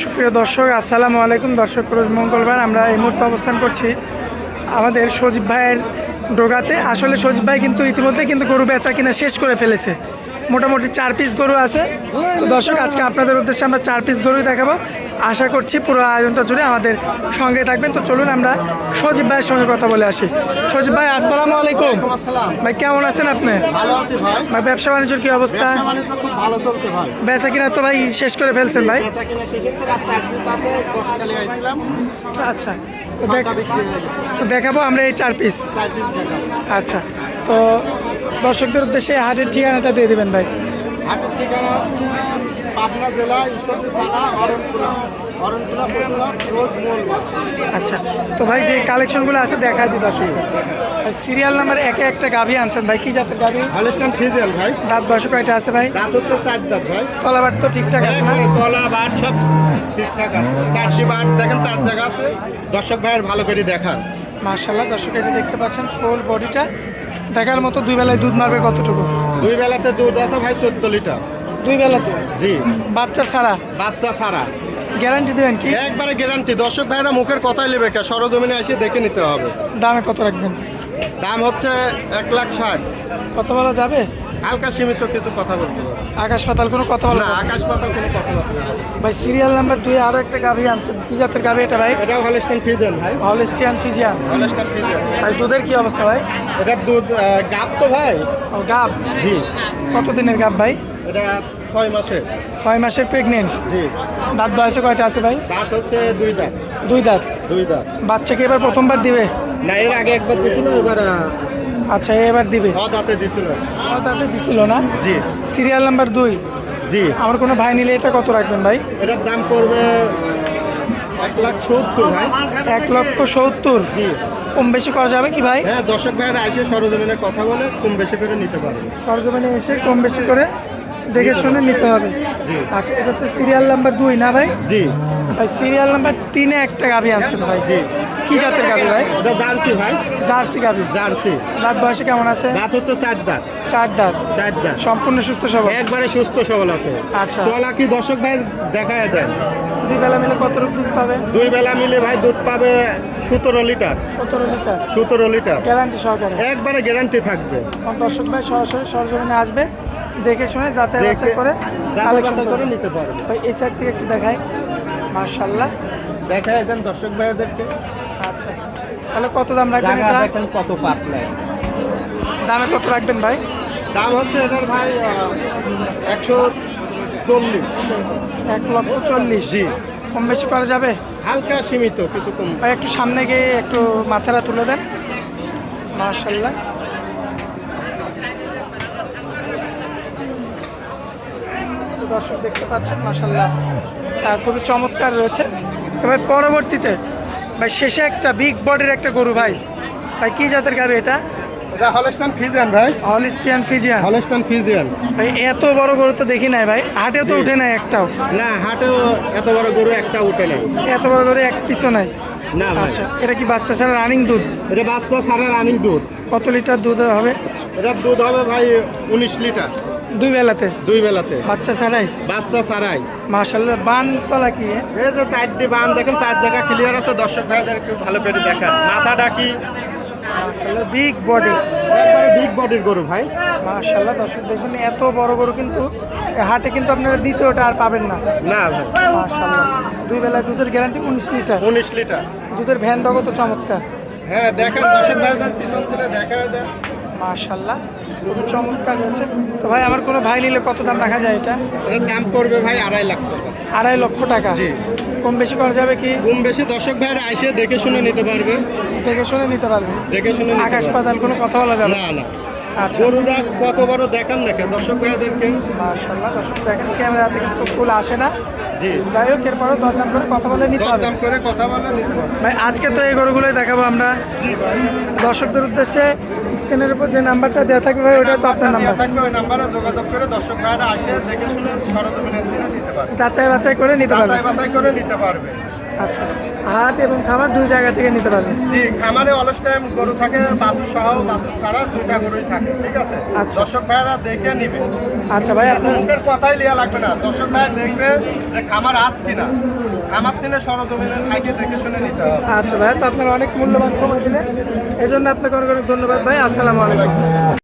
সুপ্রিয় দর্শক, আসসালামু আলাইকুম। দর্শক, রোজ মঙ্গলবার আমরা এই মুহূর্তে অবস্থান করছি আমাদের সজীব ভাইয়ের ডোগাতে। আসলে সজীব ভাই কিন্তু ইতিমধ্যে কিন্তু গরু বেচা কিনা শেষ করে ফেলেছে। মোটামুটি 4 পিস গরু আছে। তো দর্শক, আজকে আপনাদের উদ্দেশ্যে আমরা 4 পিস গরুই দেখাবো। আশা করছি পুরো আয়োজনটা জুড়ে আমাদের সঙ্গে থাকবেন। তো চলুন আমরা সজীব ভাইয়ের সঙ্গে কথা বলে আসি। সজীব ভাই, আসসালামু আলাইকুম। ভাই কেমন আছেন আপনি? ভালো আছি ভাই। ভাই ব্যবসা বাণিজ্যের কি অবস্থা? ব্যবসা বাণিজ্য খুব ভালো চলছে ভাই। বেচা কিনা তো ভাই শেষ করে ফেলছেন ভাই? বেচা কিনা শেষের তো রাত 4 পিস আছে, 10 টাকা আইছিলাম। আচ্ছা, তো ছয়টা বিক্রি হয়ে গেছে। তো দেখাবো আমরা এই 4 পিস। 4 পিস দেখাবো। আচ্ছা, তো দর্শকদের উদ্দেশ্যে হাটের ঠিকানাটা দিয়ে দিবেন ভাই। হাটের ঠিকানা পাবনা জেলা ঈশ্বরদী থানা অরণপুরা পশুহাট রোড মোলবাগ। আচ্ছা, তো ভাই যে কালেকশনগুলো আছে দেখা দিই দর্শক। ভাই সিরিয়াল নাম্বার একে একটা গাভী আনছেন ভাই, কি জাতের গাভী? হলস্টাইন ফ্রিজিয়ান ভাই। দাঁত বয়স কয়টা আছে ভাই? দাঁত হচ্ছে 4 দাঁত ভাই। তলাবার তো ঠিকঠাক আছে না? তলা বাট সব ঠিকঠাক আছে। 4টি বাট দেখেন, 4 জায়গা আছে। দর্শক ভাইয়ের ভালো করে দেখান। মার্শাল্লাহ, দর্শক এই যে দেখতে পাচ্ছেন ফুল বডিটা দেখার মতো। 2 বেলায় দুধ মারবে কতটুকু? 2 বেলাতে দুধ আছে ভাই 14 লিটার। 2 বেলাতে? জি। বাচ্চা ছাড়া? বাচ্চা ছাড়া। গ্যারান্টি দেবেন কি? একবারে গ্যারান্টি। দর্শক ভাইরা মুখের কথাই নেবে, সরজমিনে এসে দেখে নিতে হবে। দামে কত রাখবেন? দাম হচ্ছে 1,60,000। কত বলা যাবে? হালকা সীমিত কিছু কথা বলতে হবে। আকাশ পাতাল কোনো কথা বলা না, যাবে না? আকাশ পাতাল কোনো কথা বলতে হবে। ভাই সিরিয়াল নাম্বার 2 আরো একটা গাভী আনছেন, কি জাতের গাভী এটা ভাই? এটাও হলস্টাইন ফ্রিজিয়ান ভাই। Holstein Friesian. হলস্টাইন ফ্রিজিয়ান ভাই দুধের কি অবস্থা ভাই? এটা দুধ গাব তো ভাই। ও গাব? জি। কত দিনের গাব ভাই? এটা 6 মাসে। 6 মাসের প্রেগনেন্ট। জি। দাঁত বয়সে কয়টা আছে ভাই? দাঁত হচ্ছে 2 দাঁত। 2 দাঁত। 2 দাঁত। বাচ্চাকে এবার প্রথমবার দিবে? না, এর আগে একবার দিছিল, এবার আচ্ছা, এবার দিবে। দাঁতে দিছিল। ও দাঁতে দিছিল না? জি। Serial number 2। জি। আমার কোনো ভাই নিলে এটা কত রাখবেন ভাই? এটার দাম পড়বে 1,70,000 ভাই। 1,70,000। জি। কম বেশি করা যাবে কি ভাই? হ্যাঁ, দর্শক ভাইরা এসে সরজমিনে কথা বলে কম বেশি করে নিতে পারবে। সরজমিনে এসে কম বেশি করে দেখে শুনে নিতে হবে। জি। আচ্ছা, এটা হচ্ছে সিরিয়াল নাম্বার 2 না ভাই? জি। ভাই সিরিয়াল নাম্বার 3-এ একটা গাভী আনছেন ভাই। জি। কি জাতের গাভী ভাই? এটা জার্সি ভাই। জার্সি গাভী। জার্সি। দাঁত বয়সে কেমন আছে? দাঁত হচ্ছে 4 দাঁত। 4 দাঁত। 4 দাঁত। সম্পূর্ণ সুস্থ সবল? একবারে সুস্থ সবল আছে। আচ্ছা, তলা কি দর্শক ভাই দেখায় দেন? 2 বেলা মিলে কত দুধ পাবে? 2 বেলা মিলে ভাই দুধ পাবে 17 লিটার। 17 লিটার 17 লিটার গ্যারান্টি সহকারে? একবারে গ্যারান্টি থাকবে। কোন দর্শক ভাই সরাসরি সরজমিনে আসবে, দেখে শুনে যাচাই বাছাই দেখে করে যাচাই কালেকশন বাছাই করে করে নিতে পারবে। ভাই। এই সাইড থেকে একটু দেখাই। মাশাআল্লাহ, দেখায় দেন দর্শক ভাইদেরকে। আচ্ছা, তাহলে কত দাম রাখবেন জায়গা এটা? দেখেন কত পাতলা। দামে কত রাখবেন ভাই? দাম হচ্ছে এদের ভাই 140। 1,40,000। জি। কম বেশি করা যাবে? হালকা সীমিত কিছু কম। ভাই একটু সামনে গিয়ে একটু মাথাটা তুলে দেন। মাশাআল্লাহ, তো দর্শক দেখতে পাচ্ছেন মাশাআল্লাহ খুবই চমৎকার রয়েছে। তবে পরবর্তীতে ভাই শেষে একটা বিগ বডির একটা গরু ভাই। ভাই কি জাতের গাভী এটা? এটা হলস্টাইন ফ্রিজিয়ান ভাই। Holstein Friesian. হলস্টাইন ফ্রিজিয়ান ভাই এত বড় গরু তো দেখি নাই ভাই, হাটেও তো জি। উঠে নাই একটাও। না, হাটেও এত বড় গরু একটা উঠে নাই। এত বড় গরু এক পিছও নাই। না ভাই। আচ্ছা, এটা কি বাচ্চা ছাড়া রানিং দুধ? এটা বাচ্চা ছাড়া রানিং দুধ। কত লিটার দুধ হবে? এটার দুধ হবে ভাই 19 লিটার। 2 বেলাতে? 2 বেলাতে। বাচ্চা ছাড়াই? বাচ্চা ছাড়াই। মাশাআল্লাহ, বান তলা কি? এই যে 4টি বান দেখেন, 4 জায়গা ক্লিয়ার আছে। দর্শক ভাইদের একটু ভালো করে দেখান। মাথাটা কি মাশাআল্লাহ, বিগ বডি। একবারে বিগ বডির গরু ভাই। মাশাআল্লাহ, দর্শক দেখুন এত বড় গরু কিন্তু হাটে কিন্তু আপনারা দ্বিতীয়টা আর পাবেন না। না ভাই। মাশাআল্লাহ, 2 বেলায় দুধের গ্যারান্টি 19 লিটার। 19 লিটার। দুধের ভ্যান ডগো তো চমৎকার। হ্যাঁ, দেখেন দর্শক ভাইদের পিছন থেকে দেখায় দেন। মাশাআল্লাহ, খুবই চমৎকার রয়েছে। তো ভাই আমার কোনো ভাই নিলে কত দাম রাখা যায় এটা? এটার দাম পড়বে ভাই 2.5 লাখ টাকা। 2.5 লক্ষ টাকা? জি। কম বেশি করা যাবে কি? কম বেশি দর্শক ভাইরা এসে দেখে শুনে নিতে পারবে। দেখে শুনে নিতে পারবে? দেখে শুনে নিতে আকাশ পারবে। পাতাল কোনো কথা বলা যাবে না না। আচ্ছা, গরুটা কত বড় দেখান না কেন দর্শক ভাইদেরকে। মাশাআল্লাহ, দর্শক দেখেন ক্যামেরাতে কিন্তু ফুল আসে না। জি। যাই হোক, এরপরেও দরদাম করে কথা বলে নিতে হবে দাম করে কথা বলে নিতে পারবে। ভাই। আজকে তো এই গরুগুলোই দেখাবো আমরা জি ভাই। দর্শকদের উদ্দেশ্যে। স্ক্রিনের উপর যে নাম্বারটা দেওয়া থাকবে ভাই, ওটা তো আপনার নাম্বার। থাকবে, ওই নাম্বারে যোগাযোগ করে দর্শক ভাইরা আসে দেখে শুনে সরজমিনে নিতে পারবে। যাচাই বাছাই করে নিতে পারবে। যাচাই বাছাই করে নিতে পারবে। আচ্ছা, হাট এবং খামার দুই জায়গা থেকে নিতে পারবেন। জি, খামারে অলস টাইম গরু থাকে, বাছুর সহ বাছুর ছাড়া দুইটা গরুই থাকে, ঠিক আছে? আচ্ছা। দর্শক ভাইরা দেখে নিবে। আচ্ছা ভাই, আপনার মুখের কথাই লিয়া লাগবে না, দর্শক ভাই দেখবে যে খামার আজ কিনা, খামার কিনে সরজমিনে থাকে দেখে শুনে নিতে হবে। আচ্ছা ভাই, তো আপনার অনেক মূল্যবান সময় দিলেন, এই জন্য আপনাকে অনেক অনেক ধন্যবাদ ভাই। আসসালামু আলাইকুম।